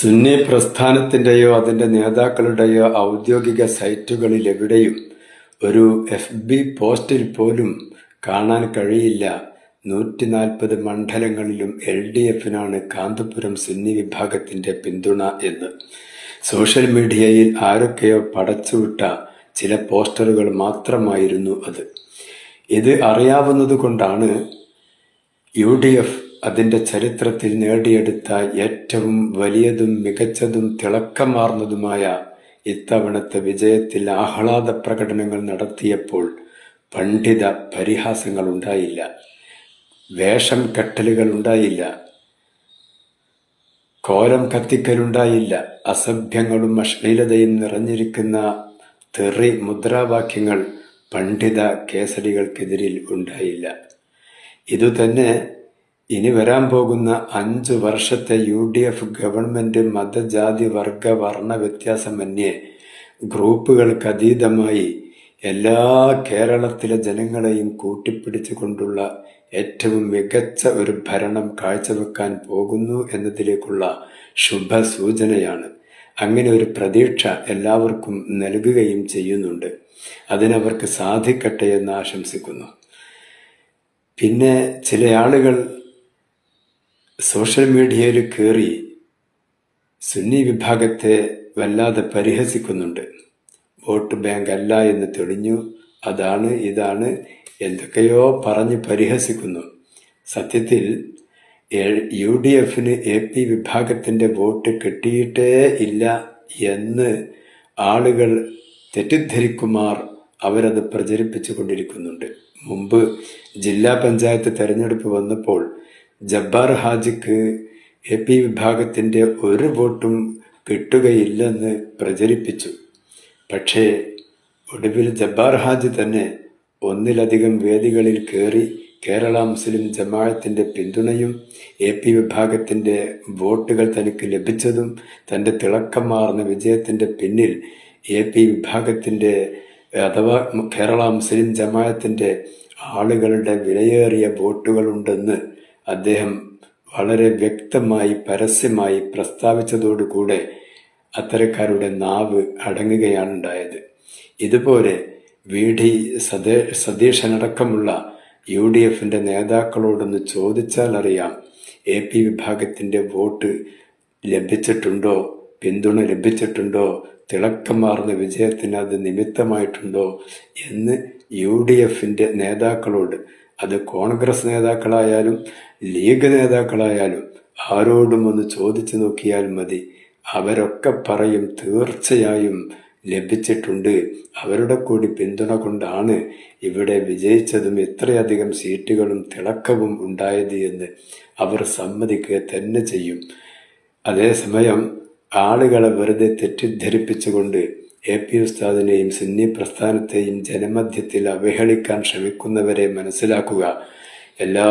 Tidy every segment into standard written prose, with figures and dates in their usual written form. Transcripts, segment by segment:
സുന്നി പ്രസ്ഥാനത്തിന്റെയോ അതിന്റെ നേതാക്കളുടെയോ ഔദ്യോഗിക സൈറ്റുകളിലെവിടെയും ഒരു FB പോസ്റ്റിൽ പോലും കാണാൻ കഴിയില്ല 140 മണ്ഡലങ്ങളിലും LDFിനാണ് കാന്തപുരം സുന്നി വിഭാഗത്തിന്റെ പിന്തുണ എന്ന്. സോഷ്യൽ മീഡിയയിൽ ആരൊക്കെയോ പടച്ചുവിട്ട ചില പോസ്റ്ററുകൾ മാത്രമായിരുന്നു അത്. ഇത് അറിയാവുന്നതുകൊണ്ടാണ് UDF അതിന്റെ ചരിത്രത്തിൽ നേടിയെടുത്ത ഏറ്റവും വലിയതും മികച്ചതും തിളക്കമാർന്നതുമായ ഇത്തവണത്തെ വിജയത്തിൽ ആഹ്ലാദ പ്രകടനങ്ങൾ നടത്തിയപ്പോൾ പണ്ഡിത പരിഹാസങ്ങൾ ഉണ്ടായില്ല, വേഷം കെട്ടലുകൾ ഉണ്ടായില്ല, കോലം കത്തിക്കലുണ്ടായില്ല, അസഭ്യങ്ങളും അശ്ലീലതയും നിറഞ്ഞിരിക്കുന്ന തെറി മുദ്രാവാക്യങ്ങൾ പണ്ഡിത കേസരികൾക്കെതിരിൽ ഉണ്ടായില്ല. ഇതുതന്നെ ഇനി വരാൻ പോകുന്ന 5 വർഷത്തെ UDF ഗവൺമെന്റ് മതജാതി വർഗ വർണ്ണ വ്യത്യാസമന്യേ ഗ്രൂപ്പുകൾക്കതീതമായി എല്ലാ കേരളത്തിലെ ജനങ്ങളെയും കൂട്ടിപ്പിടിച്ചുകൊണ്ടുള്ള ഏറ്റവും മികച്ച ഒരു ഭരണം കാഴ്ചവെക്കാൻ പോകുന്നു എന്നതിലേക്കുള്ള ശുഭസൂചനയാണ്. അങ്ങനെ ഒരു പ്രതീക്ഷ എല്ലാവർക്കും നൽകുകയും ചെയ്യുന്നുണ്ട്. അതിനവർക്ക് സാധിക്കട്ടെ എന്ന് ആശംസിക്കുന്നു. പിന്നെ ചില ആളുകൾ സോഷ്യൽ മീഡിയയിൽ കയറി സുന്നി വിഭാഗത്തെ വല്ലാതെ പരിഹസിക്കുന്നുണ്ട്. വോട്ട് ബാങ്ക് അല്ല എന്ന് തെളിഞ്ഞു, അതാണ് ഇതാണ് എന്തൊക്കെയോ പറഞ്ഞ് പരിഹസിക്കുന്നു. സത്യത്തിൽ UDFന് AP വിഭാഗത്തിന്റെ വോട്ട് കിട്ടിയിട്ടേ ഇല്ല എന്ന് ആളുകൾ തെറ്റിദ്ധരിക്കുമാർ അവരത് പ്രചരിപ്പിച്ചു കൊണ്ടിരിക്കുന്നുണ്ട്. മുമ്പ് ജില്ലാ പഞ്ചായത്ത് തെരഞ്ഞെടുപ്പ് വന്നപ്പോൾ ജബ്ബാർ ഹാജിക്ക് AP വിഭാഗത്തിന്റെ ഒരു വോട്ടും കിട്ടുകയില്ലെന്ന് പ്രചരിപ്പിച്ചു. പക്ഷേ ഒടുവിൽ ജബ്ബാർ ഹാജി തന്നെ ഒന്നിലധികം വേദികളിൽ കയറി കേരള മുസ്ലിം ജമാഅത്തിന്റെ പിന്തുണയും AP വിഭാഗത്തിന്റെ വോട്ടുകൾ തനിക്ക് ലഭിച്ചതും തന്റെ തിളക്കമാർന്ന വിജയത്തിന്റെ പിന്നിൽ AP വിഭാഗത്തിന്റെ അഥവാ കേരള മുസ്ലിം ജമാഅത്തിന്റെ ആളുകളുടെ വിലയേറിയ വോട്ടുകളുണ്ടെന്ന് അദ്ദേഹം വളരെ വ്യക്തമായി പരസ്യമായി പ്രസ്താവിച്ചതോടുകൂടെ അത്തരക്കാരുടെ നാവ് അടങ്ങുകയാണ് ഉണ്ടായത്. ഇതുപോലെ VD സതീശനടക്കമുള്ള UDFന്റെ നേതാക്കളോടൊന്ന് ചോദിച്ചാൽ അറിയാം AP വിഭാഗത്തിന്റെ വോട്ട് ലഭിച്ചിട്ടുണ്ടോ, പിന്തുണ ലഭിച്ചിട്ടുണ്ടോ, തിളക്കമാർന്ന വിജയത്തിന് അത് നിമിത്തമായിട്ടുണ്ടോ എന്ന് UDFന്റെ നേതാക്കളോട്, അത് കോൺഗ്രസ് നേതാക്കളായാലും ലീഗ് നേതാക്കളായാലും ആരോടും ഒന്ന് ചോദിച്ചു നോക്കിയാൽ മതി. അവരൊക്കെ പറയും തീർച്ചയായും ലഭിച്ചിട്ടുണ്ട്, അവരുടെ കൂടി പിന്തുണ കൊണ്ടാണ് ഇവിടെ വിജയിച്ചതും ഇത്രയധികം സീറ്റുകളും തിളക്കവും ഉണ്ടായത് എന്ന് അവർ സമ്മതിക്കുക തന്നെ ചെയ്യും. അതേസമയം ആളുകളെ വെറുതെ തെറ്റിദ്ധരിപ്പിച്ചുകൊണ്ട് AP ഉസ്താദിനെയും സുന്നി പ്രസ്ഥാനത്തെയും ജനമധ്യത്തിൽ അവഹേളിക്കാൻ ശ്രമിക്കുന്നവരെ മനസ്സിലാക്കുക. എല്ലാ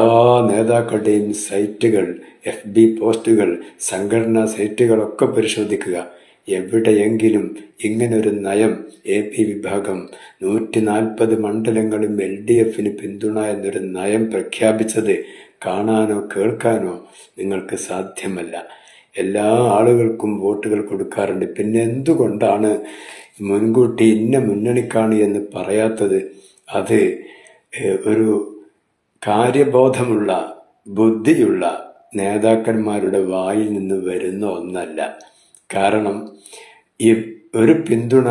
നേതാക്കളുടെയും സൈറ്റുകൾ, FB പോസ്റ്റുകൾ, സംഘടനാ സൈറ്റുകളൊക്കെ പരിശോധിക്കുക. എവിടെയെങ്കിലും ഇങ്ങനൊരു നയം AP വിഭാഗം 140 മണ്ഡലങ്ങളും LDFന് പിന്തുണ എന്നൊരു നയം പ്രഖ്യാപിച്ചത് കാണാനോ കേൾക്കാനോ നിങ്ങൾക്ക് സാധ്യമല്ല. എല്ലാ ആളുകൾക്കും വോട്ടുകൾ കൊടുക്കാറുണ്ട്. പിന്നെ എന്തുകൊണ്ടാണ് മുൻകൂട്ടി ഇന്ന മുന്നണിക്കാണ് എന്ന് പറയാത്തത്? അത് ഒരു കാര്യബോധമുള്ള ബുദ്ധിയുള്ള നേതാക്കന്മാരുടെ വായിൽ നിന്ന് വരുന്ന ഒന്നല്ല. കാരണം ഈ ഒരു പിന്തുണ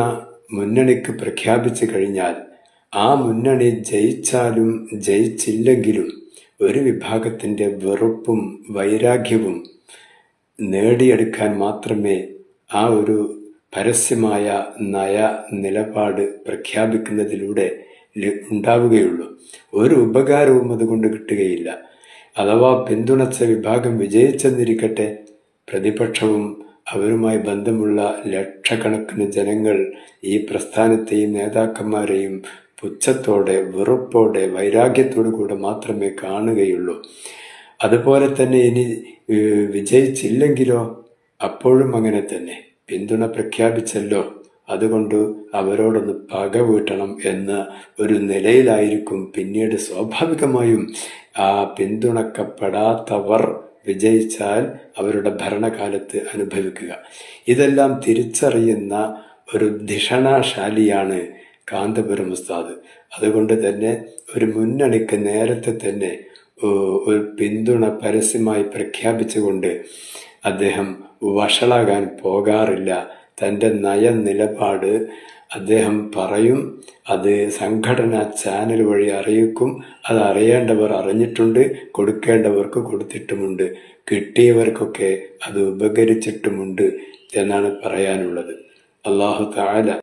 മുന്നണിക്ക് പ്രഖ്യാപിച്ചു കഴിഞ്ഞാൽ ആ മുന്നണി ജയിച്ചാലും ജയിച്ചില്ലെങ്കിലും ഒരു വിഭാഗത്തിന്റെ വെറുപ്പും വൈരാഗ്യവും നേടിയെടുക്കാൻ മാത്രമേ ആ ഒരു പരസ്യമായ നിലപാട് പ്രഖ്യാപിക്കുന്നതിലൂടെ ഉണ്ടാവുകയുള്ളൂ. ഒരു ഉപകാരവും അതുകൊണ്ട് കിട്ടുകയില്ല. അഥവാ പിന്തുണച്ച വിഭാഗം വിജയിച്ചെന്നിരിക്കട്ടെ, പ്രതിപക്ഷവും അവരുമായി ബന്ധമുള്ള ലക്ഷക്കണക്കിന് ജനങ്ങൾ ഈ പ്രസ്ഥാനത്തെയും നേതാക്കന്മാരെയും പുച്ഛത്തോടെ, വെറുപ്പോടെ, വൈരാഗ്യത്തോടു കൂടെ മാത്രമേ കാണുകയുള്ളൂ. അതുപോലെ തന്നെ ഇനി വിജയിച്ചില്ലെങ്കിലോ അപ്പോഴും അങ്ങനെ തന്നെ. പിന്തുണ പ്രഖ്യാപിച്ചല്ലോ, അതുകൊണ്ട് അവരോടൊന്ന് പക വീട്ടണം എന്ന ഒരു നിലയിലായിരിക്കും പിന്നീട് സ്വാഭാവികമായും ആ പിന്തുണക്കപ്പെടാത്തവർ വിജയിച്ചാൽ അവരുടെ ഭരണകാലത്ത് അനുഭവിക്കുക. ഇതെല്ലാം തിരിച്ചറിയുന്ന ഒരു ധിഷണാശാലിയാണ് കാന്തപുരം ഉസ്താദ്. അതുകൊണ്ട് തന്നെ ഒരു മുന്നണിക്ക് നേരത്തെ തന്നെ ഒരു പിന്തുണ പരസ്യമായി പ്രഖ്യാപിച്ചുകൊണ്ട് അദ്ദേഹം വഷളാകാൻ പോകാറില്ല. തൻ്റെ നിലപാട് അദ്ദേഹം പറയും, അത് സംഘടനാ ചാനൽ വഴി അറിയിക്കും. അത് അറിയേണ്ടവർ അറിഞ്ഞിട്ടുണ്ട്, കൊടുക്കേണ്ടവർക്ക് കൊടുത്തിട്ടുമുണ്ട്, കിട്ടിയവർക്കൊക്കെ അത് ഉപകരിച്ചിട്ടുമുണ്ട് എന്നാണ് പറയാനുള്ളത്. അല്ലാഹു തആല